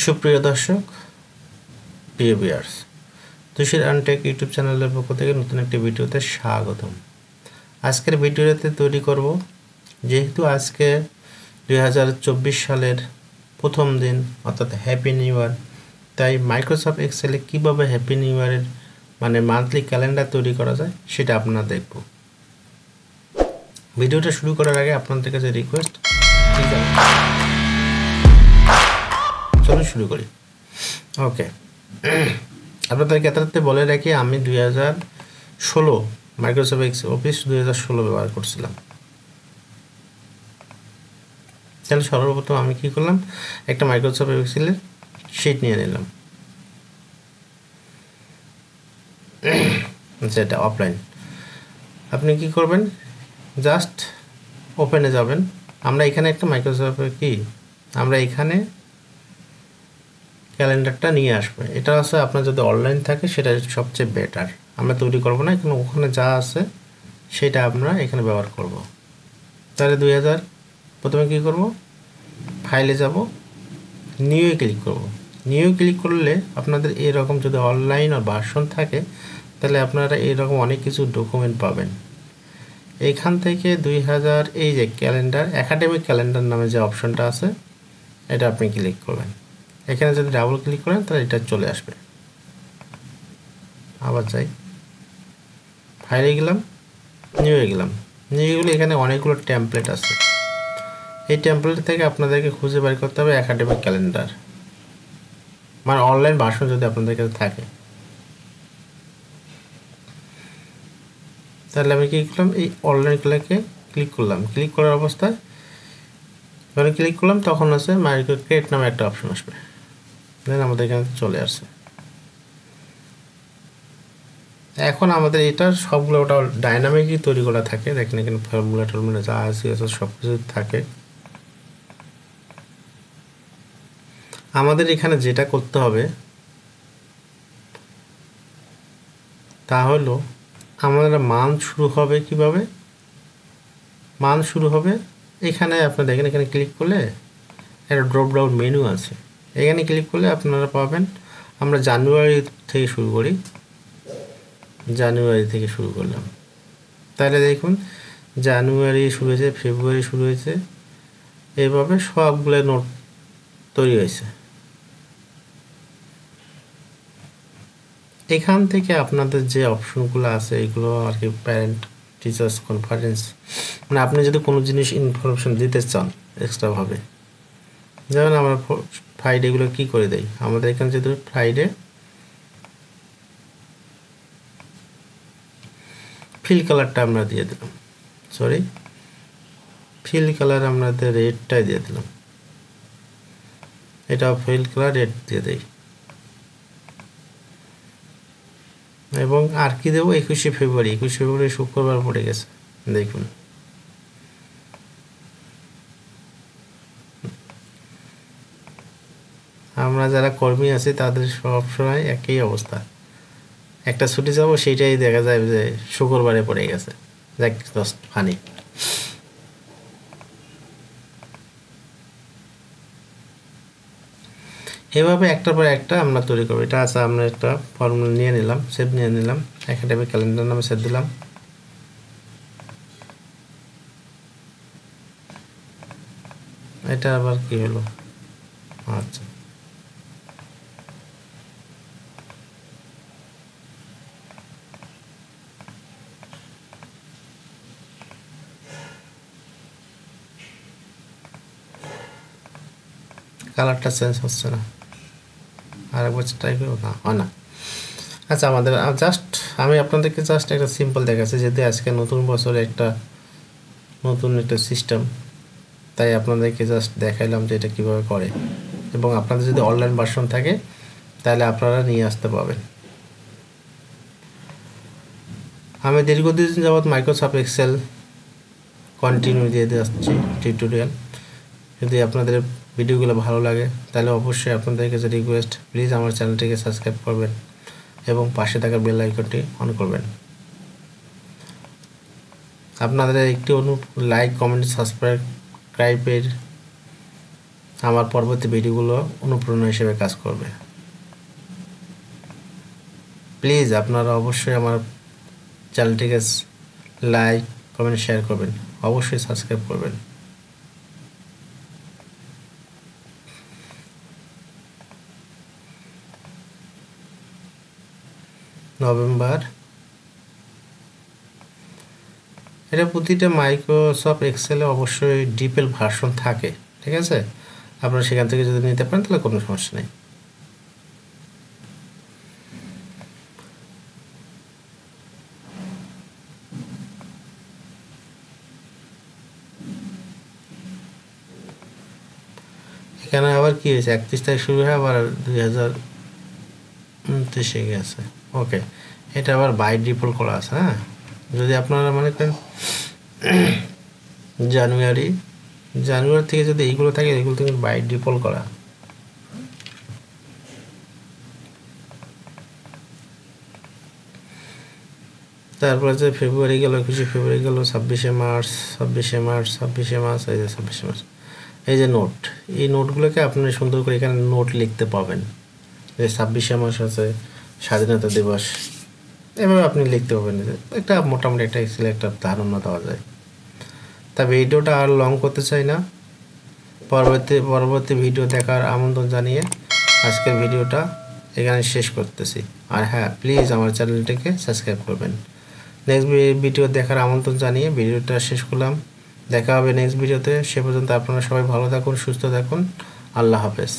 সুপ্রিয় দর্শক, প্রিয় ভিউয়ার্স, তুষার আনটেক ইউটিউব চ্যানেলের পক্ষ থেকে নতুন একটি ভিডিওতে স্বাগতম। আজকের ভিডিওতে তৈরি করব, যেহেতু আজকে 2024 সালের প্রথম দিন অর্থাৎ হ্যাপি নিউ ইয়ার, তাই মাইক্রোসফট এক্সেলে কীভাবে হ্যাপি নিউ ইয়ারের মান্থলি ক্যালেন্ডার তৈরি করা যায় সেটা আপনারা দেখব। ভিডিওটা শুরু করার আগে আপনাদের কাছে রিকোয়েস্ট, চলুন শুরু করি। ওকে, আপনাদেরকে এতটাতে বলে রাখি, আমি 2016 মাইক্রোসফট অফিস 2016 ব্যবহার করছিলাম। তাহলে সর্বপ্রথম আমি কি করলাম, একটা মাইক্রোসফট এক্সেলের শিট নিয়ে নিলাম, যেটা অফলাইন। আপনি কি করবেন, জাস্ট ওপেনে যাবেন। আমরা এখানে একটা আমরা এখানে ক্যালেন্ডারটা নিয়ে আসবে। এটা আছে আপনার যদি অনলাইন থাকে সেটা সবচেয়ে বেটার। আমরা তৈরি করব না, কিন্তু ওখানে যা আছে সেটা আমরা এখানে ব্যবহার করব। তাহলে 2000 প্রথমে কী করব, ফাইলে যাব, নিউয়ে ক্লিক করব। নিউ ক্লিক করলে আপনাদের এরকম যদি অনলাইন আর ভার্সন থাকে তাহলে আপনারা এরকম অনেক কিছু ডকুমেন্ট পাবেন। এইখান থেকে 2000 এই যে ক্যালেন্ডার, একাডেমিক ক্যালেন্ডার নামে যে অপশনটা আছে এটা আপনি ক্লিক করবেন। এখানে যদি ডাবল ক্লিক করেন তাহলে এটা চলে আসবে। আবার যাই, ফাইলে গেলাম, নিউয়ে গেলাম। নিউয়ে গেলে এখানে অনেকগুলো টেমপ্লেট আছে। এই টেমপ্লেট থেকে আপনাদেরকে খুঁজে বের করতে হবে একাডেমিক ক্যালেন্ডার, অনলাইন ভার্সন যদি আপনাদের কাছে থাকে। তাহলে আমি কী করলাম, এই অনলাইনগুলোকে ক্লিক করলাম। ক্লিক করার অবস্থায় যখন ক্লিক করলাম তখন আছে ক্রিয়েট নামে একটা অপশন আসবে। দেন আমাদের এখানে চলে আসছে। এখন আমাদের এটা সবগুলো ওটা ডাইনামিকই তৈরি করা থাকে। দেখেন এখানে ফর্মুলা টর্মুলা যা আছে সব কিছু থাকে। আমাদের এখানে যেটা করতে হবে তা হলো, আমাদের মান্থ শুরু হবে কিভাবে, মান্থ শুরু হবে এখানে আপনারা দেখেন, এখানে ক্লিক করলে একটা ড্রপ ডাউন মেনু আছে। এখানে ক্লিক করলে আপনারা পাবেন, আমরা জানুয়ারি থেকে শুরু করি, জানুয়ারি থেকে শুরু করলাম। তাহলে দেখুন জানুয়ারি শুরু হয়েছে, ফেব্রুয়ারি শুরু হয়েছে, এইভাবে সবগুলো নোট তৈরি হয়েছে। এখান থেকে আপনাদের যে অপশনগুলো আছে এগুলো আর কি প্যারেন্ট টিচার্স কনফারেন্স, আপনি যদি কোনো জিনিস ইনফরমেশন দিতে চান এক্সট্রাভাবে, যেমন আমরা ফ্রাইডেগুলো কী করে দেই, আমাদের এখানে যদি ফ্রাইডে ফিল কালারটা আমরা দিয়ে দিলাম, ফিল কালার আমাদের রেডটাই দিয়ে দিলাম, এটা ফিল কালার রেড দিয়ে দেই। এবং আর কি দেবো, 21শে ফেব্রুয়ারি শুক্রবার পড়ে গেছে। দেখুন আমরা যারা কর্মী আছি তাদের সবসময় একই অবস্থা, একটা ছুটি যাব সেইটাই দেখা যায় যে শুক্রবারে পড়ে গেছে। যাক, জাস্ট ফানি। এভাবে একটার পর একটা আমরা তৈরি করবো। এটা আছে, আমরা একটা ফর্মুলা নিয়ে নিলাম, সেভ নিয়ে নিলাম, একাডেমিক ক্যালেন্ডার নামে সেভ দিলাম। এটা আবার কি হলো, আচ্ছা কালারটা চেঞ্জ হচ্ছে না, আর একবার ট্রাই করবো, না হয় না। আচ্ছা, আমাদের আমি আপনাদেরকে জাস্ট একটা সিম্পল দেখাচ্ছি, যেহেতু আজকে নতুন বছরে নতুন একটা সিস্টেম, তাই আপনাদেরকে জাস্ট দেখাইলাম যে এটা কীভাবে করে। এবং আপনাদের যদি অনলাইন ভার্সন থাকে তাহলে আপনারা নিয়ে আসতে পারবেন। আমি দীর্ঘদিন যাবৎ মাইক্রোসফট এক্সেল কন্টিনিউ দিয়ে আসছি টিউটোরিয়াল। যদি আপনাদের ভিডিওগুলো ভালো লাগে তাহলে অবশ্যই আপনাদের কাছে রিকোয়েস্ট, প্লিজ আমার চ্যানেলটিকে সাবস্ক্রাইব করবেন এবং পাশে থাকা বেল আইকনটি অন করবেন। আপনাদের একটি লাইক, কমেন্ট, সাবস্ক্রাইবের আমার পরবর্তী ভিডিওগুলো অনুপ্রেরণা হিসেবে কাজ করবে। প্লিজ আপনারা অবশ্যই আমার চ্যানেলটিকে লাইক, কমেন্ট, শেয়ার করবেন, অবশ্যই সাবস্ক্রাইব করবেন। নভেম্বর, এটা প্রতিটা মাইক্রোসফট এক্সেলে অবশ্যই ডিপেল ভার্সন থাকে, ঠিক আছে? আপনারা সেখান থেকে যদি নিতে পারেন তাহলে কোনো সমস্যা নেই। এখানে আবার কি হয়েছে, 31 তারিখ শুরু হয় আবার 2029 গেছে। ওকে, এটা আবার বাই ডিফল্ট করা আছে। হ্যাঁ, যদি আপনারা মনে করেন জানুয়ারি থেকে যদি এইগুলো থাকে, এগুলো থেকে বাই ডিফল্ট করা। তারপরে যে ফেব্রুয়ারি গেল, 21 ফেব্রুয়ারি গেল, 26 মার্চ, এই যে 26 মার্চ, এই যে নোট, এই নোটগুলোকে আপনি সুন্দর করে এখানে নোট লিখতে পাবেন। যে 26 মার্চ আছে স্বাধীনতা দিবস, এভাবে আপনি লিখতে পারবেন। একটা মোটামুটি একটা এক্সেলে একটা ধারণা দেওয়া যায়। তবে ভিডিওটা আর লং করতে চাই না, পরবর্তী ভিডিও দেখার আমন্ত্রণ জানিয়ে আজকের ভিডিওটা এখানে শেষ করতেছি। আর হ্যাঁ, প্লিজ আমার চ্যানেলটিকে সাবস্ক্রাইব করবেন। নেক্সট ভিডিও দেখার আমন্ত্রণ জানিয়ে ভিডিওটা শেষ করলাম। দেখা হবে নেক্সট ভিডিওতে। সে পর্যন্ত আপনারা সবাই ভালো থাকুন, সুস্থ থাকুন। আল্লাহ হাফেজ।